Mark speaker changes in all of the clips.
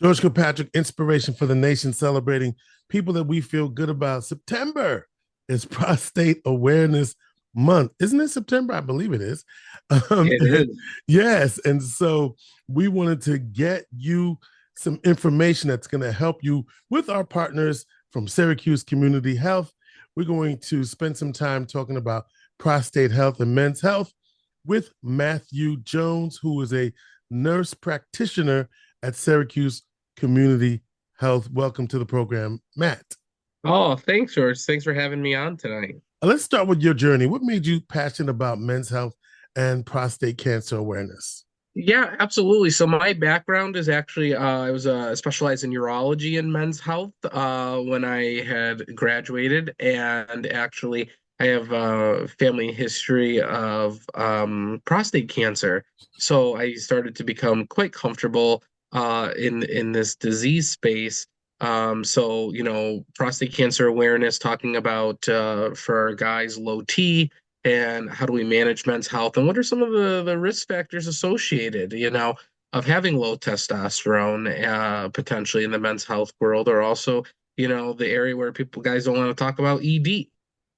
Speaker 1: George Kilpatrick, inspiration for the nation, celebrating people that we feel good about. September is Prostate Awareness Month. Isn't it September? I believe it is. Um,
Speaker 2: It is.
Speaker 1: yes. And so we wanted to get you some information that's going to help you with our partners from Syracuse Community Health. We're going to spend some time talking about prostate health and men's health with Matthew Jones, who is a nurse practitioner at Syracuse Community Health. Welcome to the program, Matt.
Speaker 2: Oh, thanks, George. Thanks for having me on tonight.
Speaker 1: Let's start with your journey. What made you passionate about men's health and prostate cancer awareness?
Speaker 2: Yeah, absolutely. So my background is actually I was specialized in urology and men's health when I had graduated, and actually I have a family history of prostate cancer. So I started to become quite comfortable in this disease space. So prostate cancer awareness, talking about for guys low T and how do we manage men's health and what are some of the risk factors associated, of having low testosterone potentially in the men's health world, or also, the area where guys don't want to talk about ED.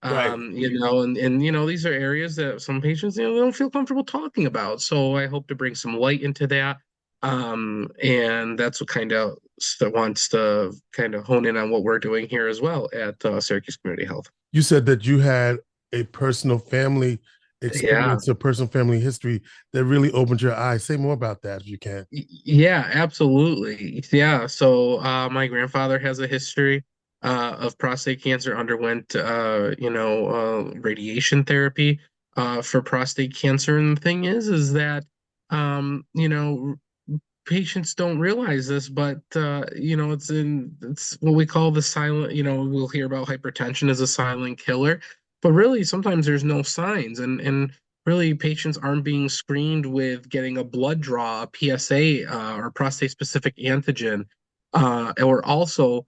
Speaker 1: Right.
Speaker 2: And these are areas that some patients, they don't feel comfortable talking about. So I hope to bring some light into that. And that's what kind of wants to kind of hone in on what we're doing here as well at Syracuse Community Health.
Speaker 1: You said that you had a personal family
Speaker 2: Yeah.
Speaker 1: experience, a personal family history that really opened your eyes. Say more about that if you can.
Speaker 2: Yeah, absolutely. Yeah. So my grandfather has a history of prostate cancer, underwent radiation therapy for prostate cancer. And the thing is that patients don't realize this, but it's what we call the silent, we'll hear about hypertension as a silent killer, but really sometimes there's no signs, and really patients aren't being screened with getting a blood draw, a PSA, or prostate specific antigen, or also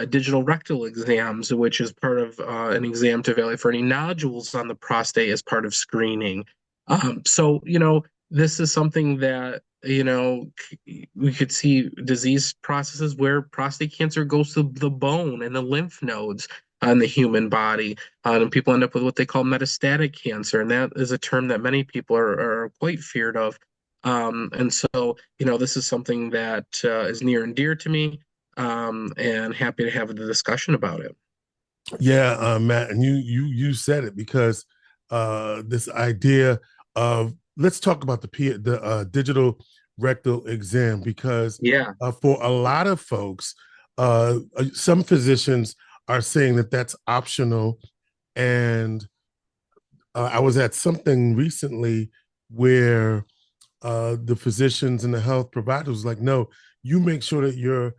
Speaker 2: digital rectal exams, which is part of an exam to evaluate for any nodules on the prostate as part of screening. So this is something that we could see disease processes where prostate cancer goes to the bone and the lymph nodes in the human body, and people end up with what they call metastatic cancer, and that is a term that many people are quite feared of. And so, this is something that is near and dear to me, and happy to have the discussion about it.
Speaker 1: Yeah, Matt, and you said it because this idea of let's talk about the digital rectal exam because
Speaker 2: Yeah.
Speaker 1: for a lot of folks, some physicians are saying that that's optional, and I was at something recently where the physicians and the health providers was like, no, you make sure that you're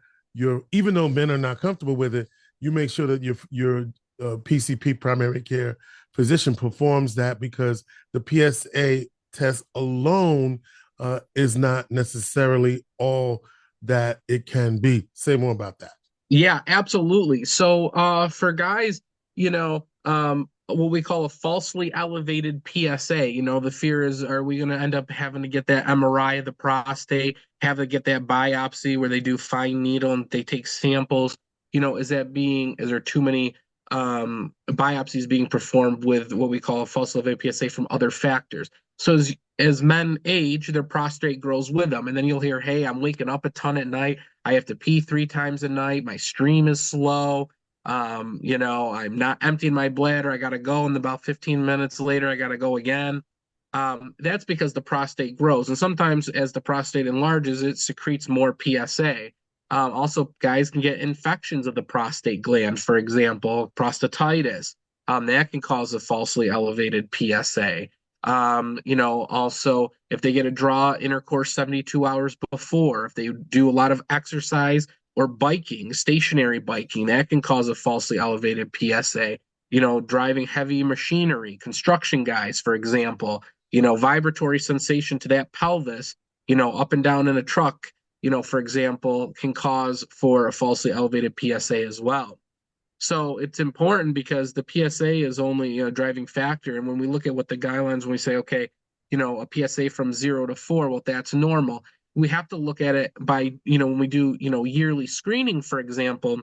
Speaker 1: even though men are not comfortable with it, you make sure that your PCP primary care physician performs that because the PSA test alone is not necessarily all that it can be. Say more about that.
Speaker 2: Yeah, absolutely. So, for guys, what we call a falsely elevated PSA, the fear is, are we going to end up having to get that MRI of the prostate, have to get that biopsy where they do fine needle and they take samples? Is there too many biopsies being performed with what we call a false elevated PSA from other factors? So as men age, their prostate grows with them, and then you'll hear, "Hey, I'm waking up a ton at night. I have to pee 3 times a night. My stream is slow. I'm not emptying my bladder. I got to go. And about 15 minutes later, I got to go again." That's because the prostate grows. And sometimes as the prostate enlarges, it secretes more PSA. Also, guys can get infections of the prostate gland, for example, prostatitis. That can cause a falsely elevated PSA. Also, if they get a draw intercourse 72 hours before, if they do a lot of exercise or biking, stationary biking, that can cause a falsely elevated PSA. Driving heavy machinery, construction guys, for example, vibratory sensation to that pelvis, up and down in a truck, for example, can cause for a falsely elevated PSA as well. So it's important because the PSA is only a driving factor. And when we look at what the guidelines, when we say, okay, a PSA from 0 to 4, well, that's normal. we have to look at it by, when we do, yearly screening, for example,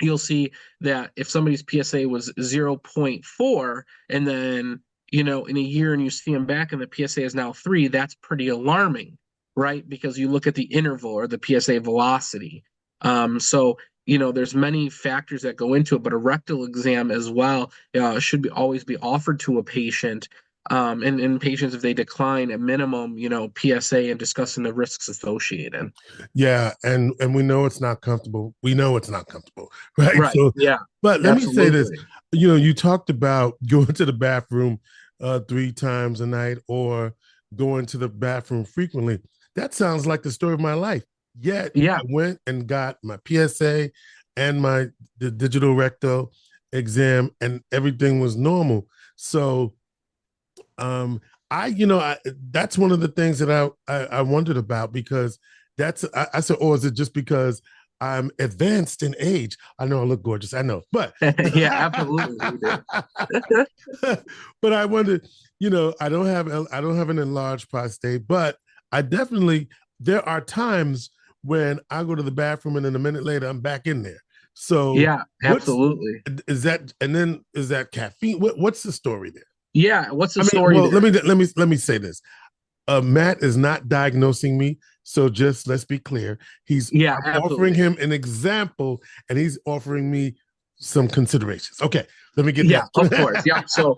Speaker 2: you'll see that if somebody's PSA was zero point 0.4 and then, in a year and you see them back and the PSA is now 3, that's pretty alarming, right? Because you look at the interval or the PSA velocity. So, there's many factors that go into it, but a rectal exam as well should always be offered to a patient. And patients, if they decline, at minimum, PSA and discussing the risks associated.
Speaker 1: Yeah, and we know it's not comfortable. We know it's not comfortable, right?
Speaker 2: Right.
Speaker 1: So,
Speaker 2: Yeah.
Speaker 1: but let me say this.
Speaker 2: Absolutely.
Speaker 1: You talked about going to the bathroom 3 times a night or going to the bathroom frequently. That sounds like the story of my life. Yet
Speaker 2: Yeah.
Speaker 1: I went and got my PSA and the digital rectal exam, and everything was normal. So, um, that's one of the things that I wondered about, because I said, oh, is it just because I'm advanced in age? I know I look gorgeous, I know, but
Speaker 2: Yeah, absolutely. You do.
Speaker 1: but I wondered, I don't have an enlarged prostate, but I definitely, there are times when I go to the bathroom and then a minute later I'm back in there. So
Speaker 2: Yeah,
Speaker 1: what's
Speaker 2: absolutely.
Speaker 1: is that? And then is that caffeine? What's the story there?
Speaker 2: Yeah, what's the
Speaker 1: I mean,
Speaker 2: story
Speaker 1: well,
Speaker 2: there?
Speaker 1: let me say this. Matt is not diagnosing me, so just let's be clear.
Speaker 2: Yeah,
Speaker 1: I'm offering
Speaker 2: absolutely.
Speaker 1: him an example, and he's offering me some considerations. Okay, let me get
Speaker 2: Yeah, of course.
Speaker 1: that.
Speaker 2: Yep. So,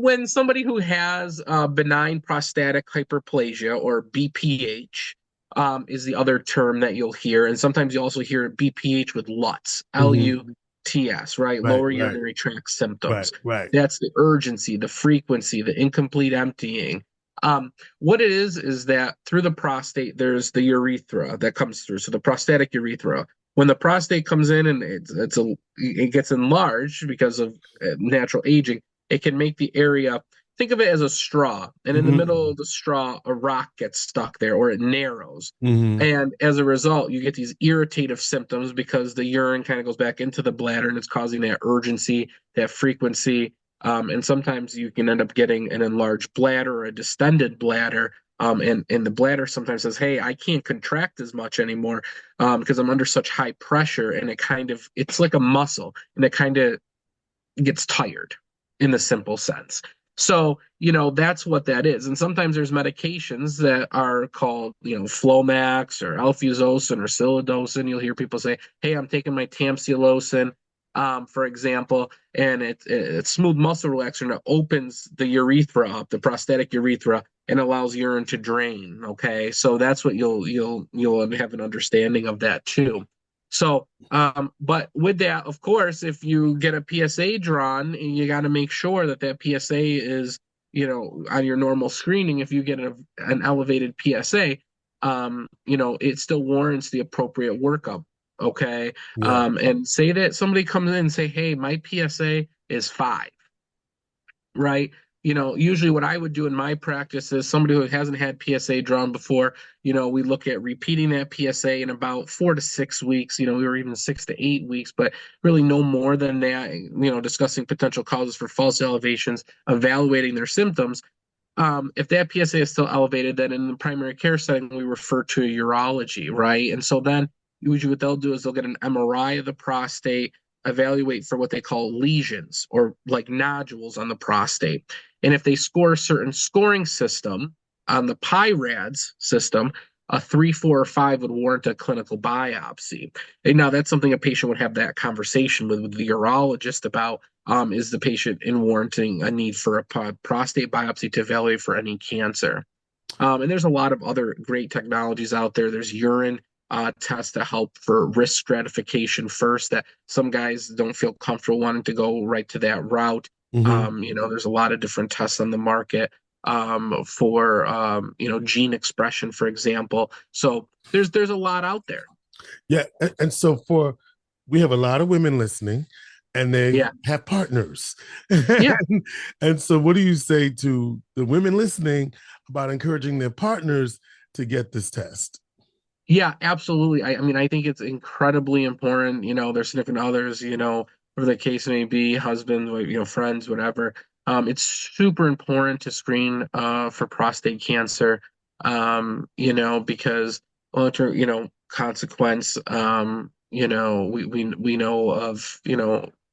Speaker 2: when somebody who has benign prostatic hyperplasia, or BPH, is the other term that you'll hear, and sometimes you also hear BPH with LUTS,
Speaker 1: Hmm.
Speaker 2: LUTS, right?
Speaker 1: Right,
Speaker 2: Lower
Speaker 1: right,
Speaker 2: urinary tract symptoms.
Speaker 1: right, right.
Speaker 2: That's the urgency, the frequency, the incomplete emptying. What it is that through the prostate, there's the urethra that comes through. So the prostatic urethra, when the prostate comes in and it gets enlarged because of natural aging, it can make the area, think of it as a straw, and in the middle
Speaker 1: Hmm.
Speaker 2: of the straw a rock gets stuck there, or it narrows,
Speaker 1: Hmm.
Speaker 2: and as a result you get these irritative symptoms because the urine kind of goes back into the bladder and it's causing that urgency, that frequency, and sometimes you can end up getting an enlarged bladder or a distended bladder. And the bladder sometimes says, hey, I can't contract as much anymore, because I'm under such high pressure, and it's like a muscle, and it kind of gets tired in the simple sense. So, that's what that is. And sometimes there's medications that are called, Flomax or Alfuzosin or Silodosin. You'll hear people say, hey, I'm taking my Tamsulosin, for example, and it's smooth muscle relaxer, and it opens the urethra up, the prostatic urethra, and allows urine to drain. Okay. So that's what you'll have an understanding of that too. So, but with that, of course, if you get a PSA drawn, you got to make sure that that PSA is, on your normal screening. If you get an elevated PSA, it still warrants the appropriate workup. Okay.
Speaker 1: Yeah.
Speaker 2: And say that somebody comes in and say, hey, my PSA is 5, right? Usually what I would do in my practice is somebody who hasn't had PSA drawn before, we look at repeating that PSA in about 4 to 6 weeks, we were even 6 to 8 weeks, but really no more than that, discussing potential causes for false elevations, evaluating their symptoms. If that PSA is still elevated, then in the primary care setting, we refer to urology, right? And so then usually what they'll do is they'll get an MRI of the prostate, evaluate for what they call lesions or like nodules on the prostate. And if they score a certain scoring system on the PIRADS system, a 3, 4, or 5 would warrant a clinical biopsy. And now that's something a patient would have that conversation with the urologist about. Is the patient in warranting a need for a prostate biopsy to evaluate for any cancer? And there's a lot of other great technologies out there. There's urine tests that help for risk stratification first, that some guys don't feel comfortable wanting to go right to that route.
Speaker 1: Hmm.
Speaker 2: There's a lot of different tests on the market for gene expression, for example. So there's a lot out there.
Speaker 1: Yeah, and so we have a lot of women listening, and they
Speaker 2: Yeah.
Speaker 1: have partners.
Speaker 2: Yeah.
Speaker 1: And so, what do you say to the women listening about encouraging their partners to get this test?
Speaker 2: Yeah, absolutely. I mean, I think it's incredibly important, their significant others, whatever the case may be, husbands, friends, whatever. It's super important to screen for prostate cancer. because long-term, consequence, we know of,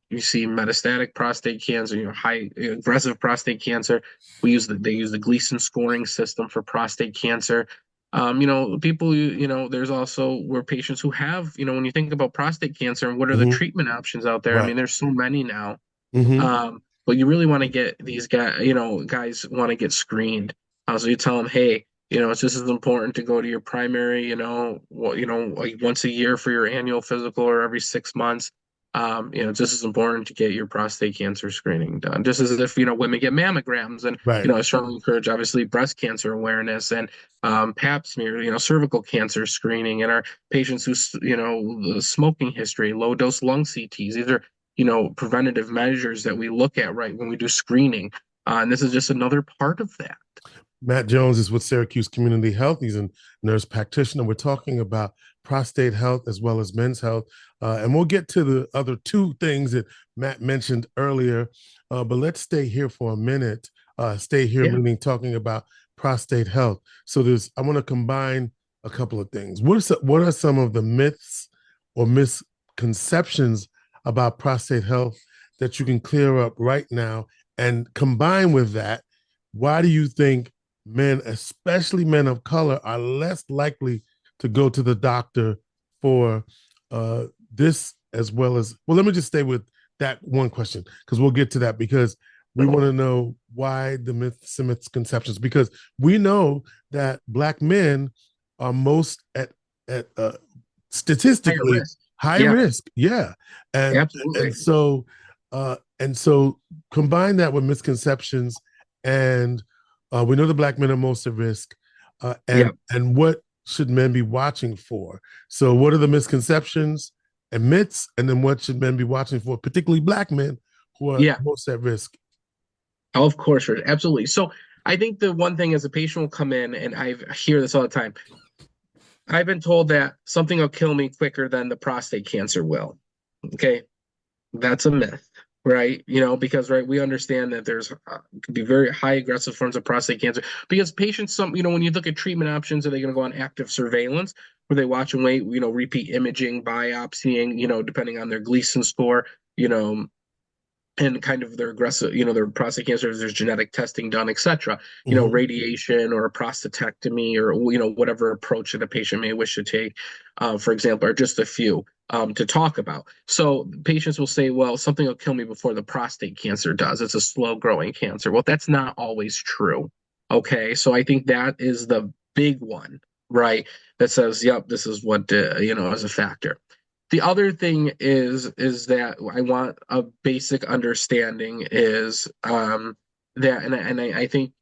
Speaker 2: you see metastatic prostate cancer, high aggressive prostate cancer. They use the Gleason scoring system for prostate cancer. People, there's also where patients who have, when you think about prostate cancer and what are the
Speaker 1: Hmm.
Speaker 2: treatment options out there? I
Speaker 1: Right.
Speaker 2: mean, there's so many now.
Speaker 1: Hmm.
Speaker 2: But you really want to get these guys, guys want to get screened. So you tell them, hey, it's just as important to go to your primary, like once a year for your annual physical or every 6 months. Just as important to get your prostate cancer screening done. Just as if, women get mammograms and,
Speaker 1: Right.
Speaker 2: I strongly encourage obviously breast cancer awareness and pap smear, cervical cancer screening and our patients who, the smoking history, low dose lung CTs. These are preventative measures that we look at right when we do screening. And this is just another part of that.
Speaker 1: Matt Jones is with Syracuse Community Health. He's a nurse practitioner. We're talking about prostate health as well as men's health. And we'll get to the other two things that Matt mentioned earlier. But let's stay here for a minute. Stay here,
Speaker 2: Yeah.
Speaker 1: meaning talking about prostate health. So I want to combine a couple of things. What are some of the myths or misconceptions about prostate health that you can clear up right now? And combine with that, why do you think men, especially men of color, are less likely to go to the doctor for this as well as, well, let me just stay with that one question because we'll get to that because we want to know why the myths and misconceptions, because we know that Black men are most at
Speaker 2: Higher
Speaker 1: statistically
Speaker 2: risk.
Speaker 1: high
Speaker 2: Yeah,
Speaker 1: risk. Yeah. And
Speaker 2: absolutely.
Speaker 1: and so combine that with misconceptions and we know the Black men are most at risk,
Speaker 2: Yeah.
Speaker 1: and what should men be watching for? So, what are the misconceptions and myths, and then what should men be watching for, particularly Black men who are
Speaker 2: Yeah.
Speaker 1: most at risk?
Speaker 2: Of course, Rich, absolutely. So I think the one thing is a patient will come in, and I hear this all the time. I've been told that something will kill me quicker than the prostate cancer will. Okay, that's a myth, right? Because right, we understand that there's could be very high aggressive forms of prostate cancer because patients, when you look at treatment options, are they going to go on active surveillance where they watch and wait, repeat imaging, biopsying, depending on their Gleason score, you know, and kind of their aggressive, their prostate cancer, there's genetic testing done, etc.
Speaker 1: Mm-hmm.
Speaker 2: Radiation or a prostatectomy or whatever approach that a patient may wish to take, for example, are just a few to talk about. So patients will say, well, something will kill me before the prostate cancer does. It's a slow growing cancer. Well, that's not always true. Okay, so I think that is the big one, right? That says, yep, this is what is a factor. The other thing is that I want a basic understanding is that and I think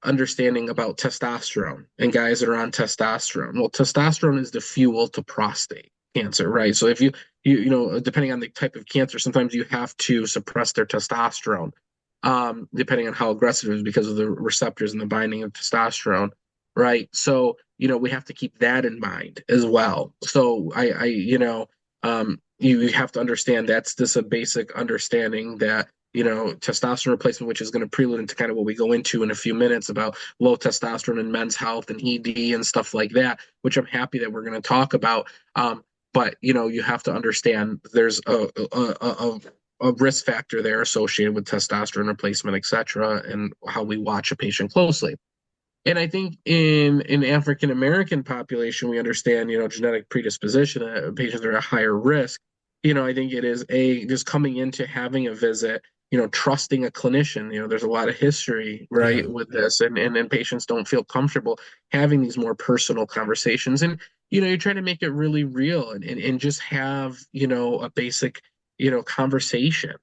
Speaker 2: understanding about testosterone and guys that are on testosterone. Well, testosterone is the fuel to prostate cancer, right? So if depending on the type of cancer, sometimes you have to suppress their testosterone, depending on how aggressive it is because of the receptors and the binding of testosterone, right? So we have to keep that in mind as well. So you have to understand that's just a basic understanding that testosterone replacement, which is going to prelude into kind of what we go into in a few minutes about low testosterone in men's health and ED and stuff like that, which I'm happy that we're going to talk about. But you have to understand there's a risk factor there associated with testosterone replacement, et cetera, and how we watch a patient closely. And I think in African American population, we understand, genetic predisposition, patients are at higher risk. I think it is just coming into having a visit, trusting a clinician. There's a lot of history,
Speaker 1: Yeah.
Speaker 2: right, with this, and patients don't feel comfortable having these more personal conversations. And, you're trying to make it really real and just have, a basic, conversation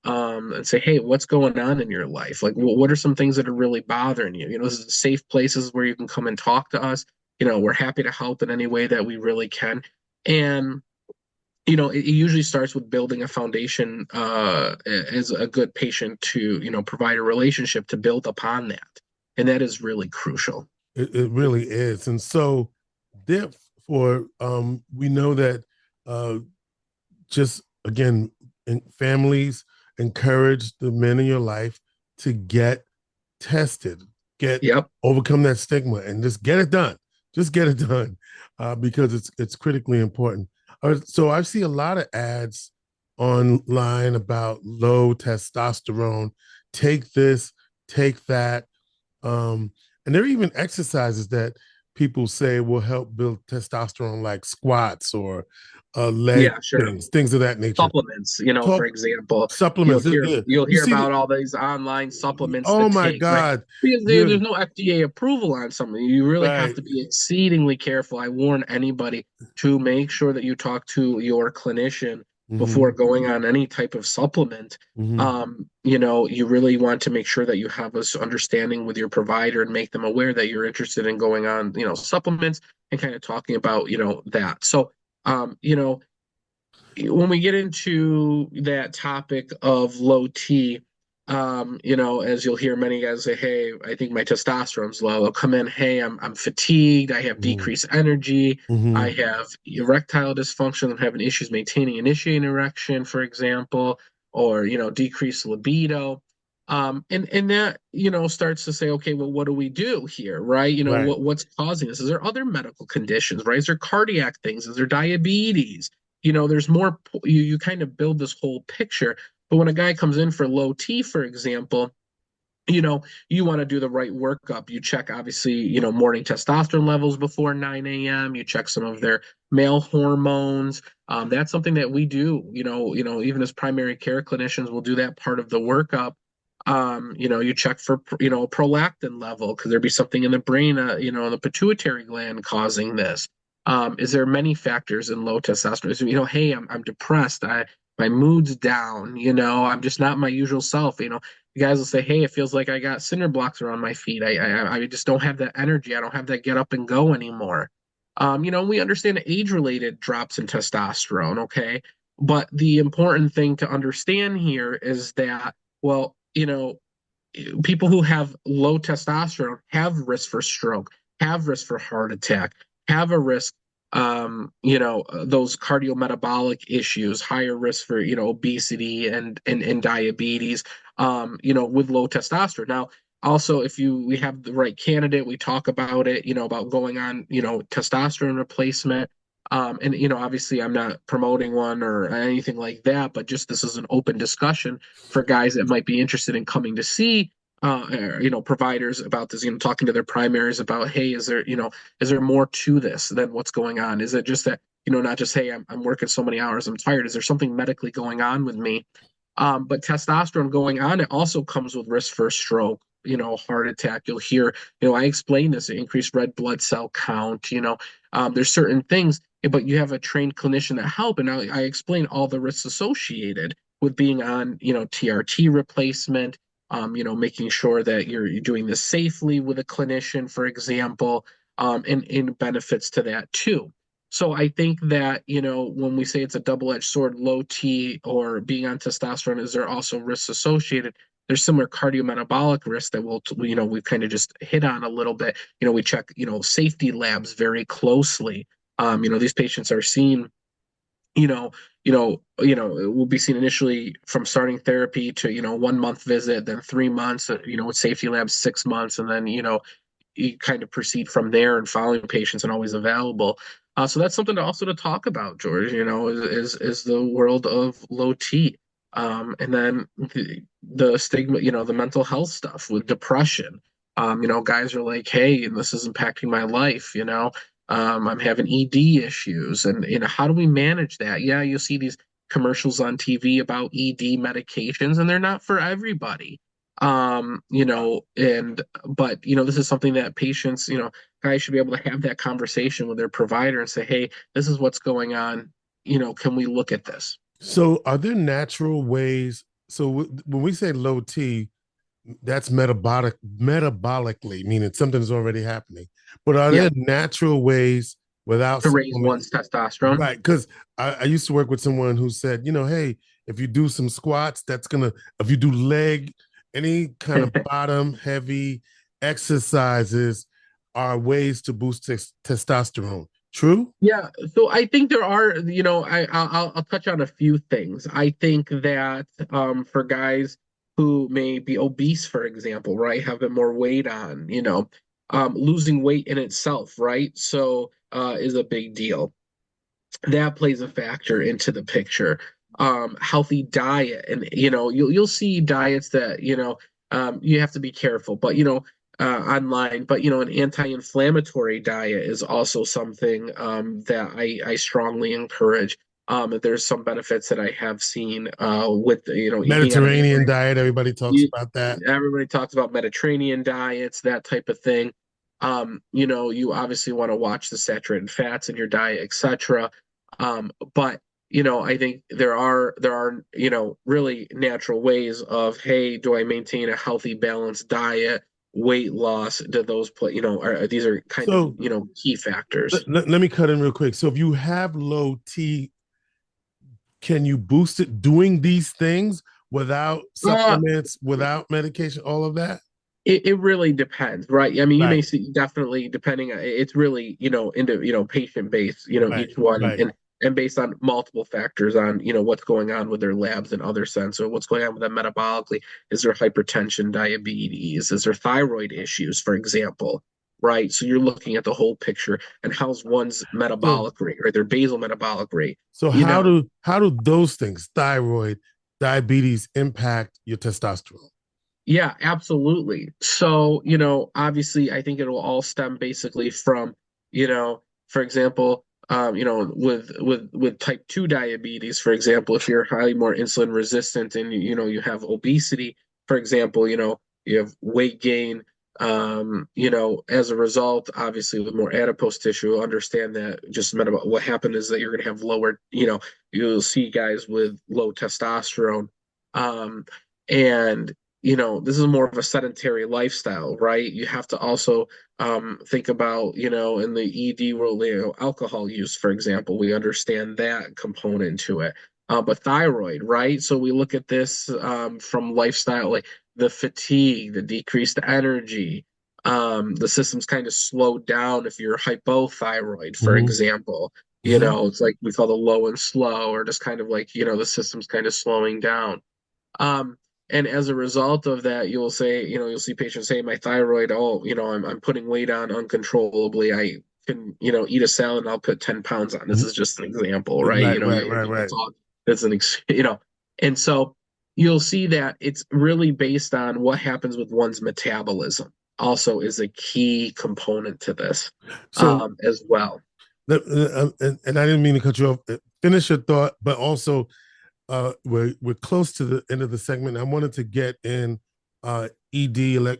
Speaker 2: and say, hey, what's going on in your life? Like, what are some things that are really bothering you? This is safe places where you can come and talk to us. We're happy to help in any way that we really can. And, it usually starts with building a foundation as a good patient to, provide a relationship to build upon that. And that is really crucial.
Speaker 1: It really is. And so, therefore, we know that uh, just again, families encourage the men in your life to get tested,
Speaker 2: Yep.
Speaker 1: overcome that stigma and just get it done. Just get it done, because it's critically important. So I see a lot of ads online about low testosterone. Take this, take that, and there are even exercises that people say will help build testosterone, like squats or leg
Speaker 2: Yeah, sure.
Speaker 1: things of that nature.
Speaker 2: Supplements, for
Speaker 1: Talk
Speaker 2: example, you'll
Speaker 1: supplements.
Speaker 2: hear you'll
Speaker 1: You
Speaker 2: hear
Speaker 1: see,
Speaker 2: about all these online supplements to
Speaker 1: oh my
Speaker 2: take, right?
Speaker 1: God,
Speaker 2: Because
Speaker 1: you're
Speaker 2: there's no FDA approval on something. You really have
Speaker 1: right.
Speaker 2: to be exceedingly careful. I warn anybody to make sure that you talk to your clinician before
Speaker 1: Hmm.
Speaker 2: going on any type of supplement.
Speaker 1: Hmm.
Speaker 2: You really want to make sure that you have this understanding with your provider and make them aware that you're interested in going on, supplements and kind of talking about, that. So, when we get into that topic of low T, as you'll hear many guys say, "Hey, I think my testosterone's low." They'll come in, "Hey, I'm fatigued. I have
Speaker 1: Hmm.
Speaker 2: decreased energy. I
Speaker 1: Hmm.
Speaker 2: have erectile dysfunction. I'm having issues maintaining initiating erection, for example, or decreased libido." And that starts to say, okay, well, what do we do here, right?
Speaker 1: Right.
Speaker 2: What's causing this? Is there other medical conditions, right? Is there cardiac things? Is there diabetes? There's more. You kind of build this whole picture. But when a guy comes in for low T, for example, you want to do the right workup. You check, obviously, morning testosterone levels before 9 a.m. You check some of their male hormones. That's something that we do. Even as primary care clinicians, we'll do that part of the workup. You check for prolactin level. Could there be something in the brain, the pituitary gland causing this? Is there many factors in low testosterone? So, hey, I'm depressed. My mood's down. I'm just not my usual self. You guys will say, "Hey, it feels like I got cinder blocks around my feet. I just don't have that energy. I don't have that get up and go anymore." We understand age-related drops in testosterone, okay? But the important thing to understand here is that, well, people who have low testosterone have risk for stroke, have risk for heart attack, have a risk, those cardiometabolic issues, higher risk for, obesity and diabetes, with low testosterone. Now, also, if we have the right candidate, we talk about it, about going on, testosterone replacement. Obviously, I'm not promoting one or anything like that, but just this is an open discussion for guys that might be interested in coming to see providers about this, talking to their primaries about, hey, is there more to this than what's going on? Is it just that, not just, hey, I'm working so many hours, I'm tired. Is there something medically going on with me? But testosterone going on, it also comes with risk for stroke, heart attack. You'll hear, I explain this, increased red blood cell count, there's certain things, but you have a trained clinician that help. And I explain all the risks associated with being on, TRT replacement, making sure that you're doing this safely with a clinician, for example, and benefits to that too. So I think that, when we say it's a double-edged sword, low T or being on testosterone, is there also risks associated? There's similar cardiometabolic risks that we kind of just hit on a little bit. We check, safety labs very closely. These patients are seen, it will be seen initially from starting therapy to, 1 month visit, then 3 months, with safety labs, 6 months, and then, you kind of proceed from there and following patients and always available. So that's something to also to talk about, George. Is the world of low T, and then the stigma, the mental health stuff with depression. Guys are like, hey, this is impacting my life. I'm having ED issues, and how do we manage that? Yeah, you'll see these commercials on TV about ED medications, and they're not for everybody. And but this is something that patients, guys should be able to have that conversation with their provider and say, hey, this is what's going on. Can we look at this?
Speaker 1: So, are there natural ways? So, when we say low T, that's metabolically, meaning something's already happening. But are
Speaker 2: Yeah,
Speaker 1: there natural ways without
Speaker 2: to raise
Speaker 1: supplements?
Speaker 2: one's testosterone.
Speaker 1: Right. Because I used to work with someone who said, hey, if you do some squats, if you do leg, any kind of bottom heavy exercises are ways to boost testosterone. True?
Speaker 2: Yeah, so I think there are, I'll touch on a few things. I think that for guys, who may be obese, for example, right? Have been more weight on, losing weight in itself, right? So is a big deal. That plays a factor into the picture. Healthy diet, and you'll see diets that you have to be careful, but online. But an anti-inflammatory diet is also something that I strongly encourage. There's some benefits that I have seen with eating on an
Speaker 1: Mediterranean diet, everybody talks about that.
Speaker 2: everybody talks about Mediterranean diets, that type of thing. You obviously want to watch the saturated fats in your diet, etc. But I think there are really natural ways of, hey, do I maintain a healthy, balanced diet, weight loss? Do those play? These are kind of
Speaker 1: So
Speaker 2: key factors.
Speaker 1: let me cut in real quick. So if you have low T, can you boost it doing these things without
Speaker 2: Uh,
Speaker 1: supplements, without medication, all of that?
Speaker 2: it really depends, right? I mean, you may
Speaker 1: Right,
Speaker 2: see, definitely depending on, it's really, into, patient based,
Speaker 1: right,
Speaker 2: each one,
Speaker 1: right.
Speaker 2: and based on multiple factors on, what's going on with their labs and other sense, or what's going on with them metabolically. Is there hypertension, diabetes? Is there thyroid issues, for example? Right. So you're looking at the whole picture, and how's one's
Speaker 1: So
Speaker 2: metabolic rate or their basal metabolic rate?
Speaker 1: so
Speaker 2: You know,
Speaker 1: how do those things, thyroid, diabetes, impact your testosterone?
Speaker 2: Yeah, absolutely. So, obviously, I think it will all stem basically from, for example, with type 2 diabetes, for example, if you're highly more insulin resistant and you have obesity, for example, you have weight gain, as a result, obviously with more adipose tissue, understand that just metabolic, what happened is that you're going to have lower, you'll see guys with low testosterone. Um, and this is more of a sedentary lifestyle, right? You have to also think about, in the ED world, alcohol use, for example. We understand that component to it. But thyroid, right? So we look at this from lifestyle, like the fatigue, the decreased energy. The system's kind of slowed down if you're hypothyroid, for
Speaker 1: Mm-hmm.
Speaker 2: example.
Speaker 1: Mm-hmm.
Speaker 2: It's like we call the low and slow, or just kind of like, the system's kind of slowing down. Um, and as a result of that, you'll see patients say, my thyroid, oh, I'm putting weight on uncontrollably. I can, eat a salad and I'll put 10 pounds on. This is just an example, right?
Speaker 1: Right, right, right, right.
Speaker 2: That's and so you'll see that it's really based on what happens with one's metabolism also is a key component to this,
Speaker 1: So,
Speaker 2: as well.
Speaker 1: and I didn't mean to cut you off. Finish your thought, but also we're close to the end of the segment. I wanted to get in ED,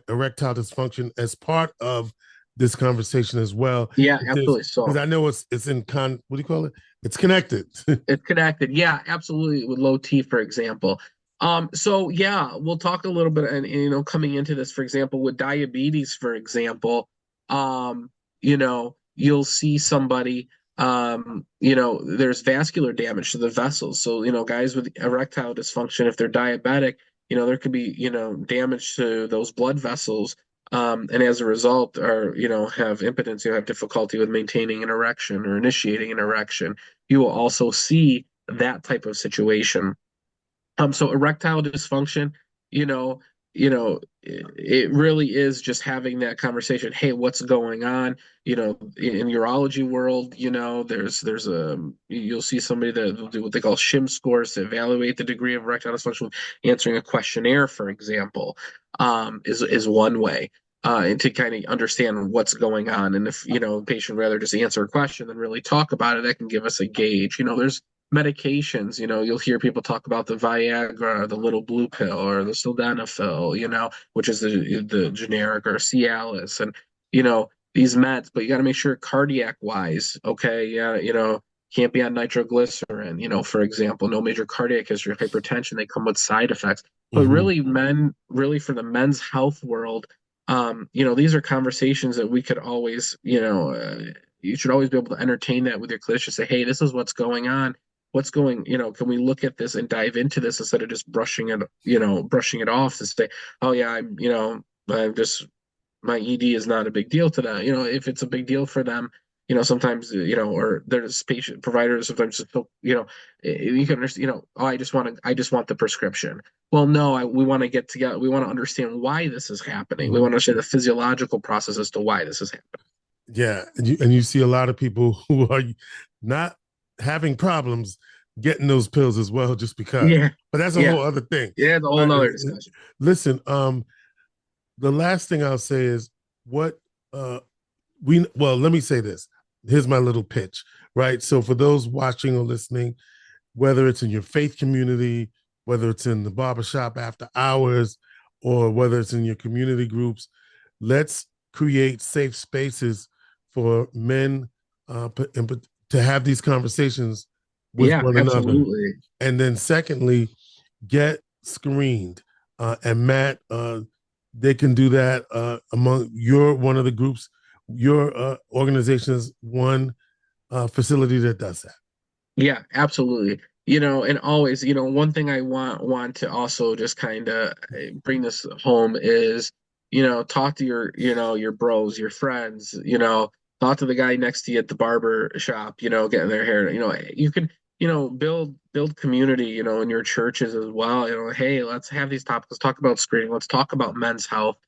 Speaker 1: erectile dysfunction, as part of this conversation as well.
Speaker 2: Yeah,
Speaker 1: Because
Speaker 2: absolutely. So
Speaker 1: I know it's in what do you call it? It's connected.
Speaker 2: it's connected. Yeah, absolutely. With low T, for example. So yeah, we'll talk a little bit, and coming into this, for example, with diabetes, for example, you'll see somebody, there's vascular damage to the vessels. So, guys with erectile dysfunction, if they're diabetic, there could be, damage to those blood vessels. And as a result, are, have impotence, have difficulty with maintaining an erection or initiating an erection. You will also see that type of situation. So erectile dysfunction, you know, it really is just having that conversation. Hey, what's going on? In urology world, there's you'll see somebody that will do what they call shim scores to evaluate the degree of erectile dysfunction. Answering a questionnaire, for example, is one way. And to kind of understand what's going on. And if, the patient rather just answer a question than really talk about it, that can give us a gauge. There's medications, you'll hear people talk about the Viagra, the little blue pill, or the sildenafil, which is the generic, or Cialis, and these meds. But you got to make sure cardiac wise, okay, yeah, can't be on nitroglycerin, for example, no major cardiac history, hypertension. They come with side effects. But
Speaker 1: Mm-hmm.
Speaker 2: really for the men's health world, these are conversations that we could always, you should always be able to entertain that with your clinician. Say, hey, this is what's going on. What's going, can we look at this and dive into this instead of just brushing it off to say, oh yeah, I'm just, my ED is not a big deal to them. If it's a big deal for them, sometimes, or there's patient providers sometimes, you can understand, oh, I just want the prescription. Well, no, we want to get together. We want to understand why this is happening. We
Speaker 1: Mhm.
Speaker 2: want to understand the physiological process as to why this is happening.
Speaker 1: Yeah, and you see a lot of people who are not having problems getting those pills as well, just because.
Speaker 2: Yeah.
Speaker 1: But that's a
Speaker 2: Yeah.
Speaker 1: whole other thing.
Speaker 2: Yeah. It's a whole
Speaker 1: All right,
Speaker 2: nother discussion.
Speaker 1: listen, the last thing I'll say is what let me say this. Here's my little pitch, right? So for those watching or listening, whether it's in your faith community, whether it's in the barbershop after hours, or whether it's in your community groups, let's create safe spaces for men to have these conversations with
Speaker 2: Yeah,
Speaker 1: one another.
Speaker 2: absolutely.
Speaker 1: And then secondly, get screened. And Matt, they can do that among one of the groups, your organization is one facility that does that.
Speaker 2: Yeah, absolutely. And always, one thing I want to also just kind of bring this home is, talk to your bros, your friends, talk to the guy next to you at the barber shop, getting their hair. You can, build community, in your churches as well. Hey, let's have these topics. Let's talk about screening. Let's talk about men's health.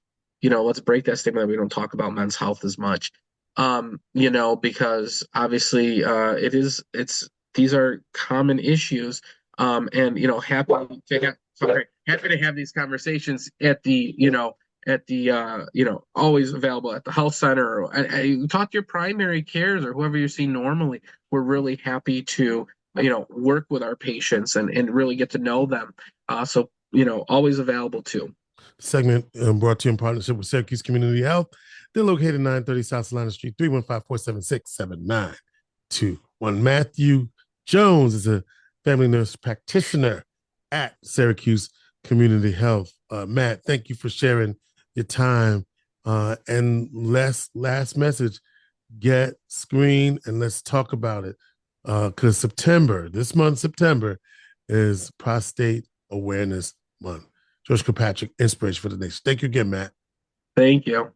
Speaker 2: Let's break that stigma that we don't talk about men's health as much. Because obviously it's these are common issues. And happy to have these conversations at the always available at the health center, or talk to your primary cares or whoever you see normally. We're really happy to work with our patients and really get to know them. So always available too.
Speaker 1: Segment brought to you in partnership with Syracuse Community Health. They're located 930 South Salina Street, 315-476-7921. Matthew Jones is a family nurse practitioner at Syracuse Community Health. Matt, thank you for sharing your time. And last message, get screened and let's talk about it. Because this month, September, is Prostate Awareness Month. George Kilpatrick, Inspiration for the Nation. Thank you again, Matt.
Speaker 2: Thank you.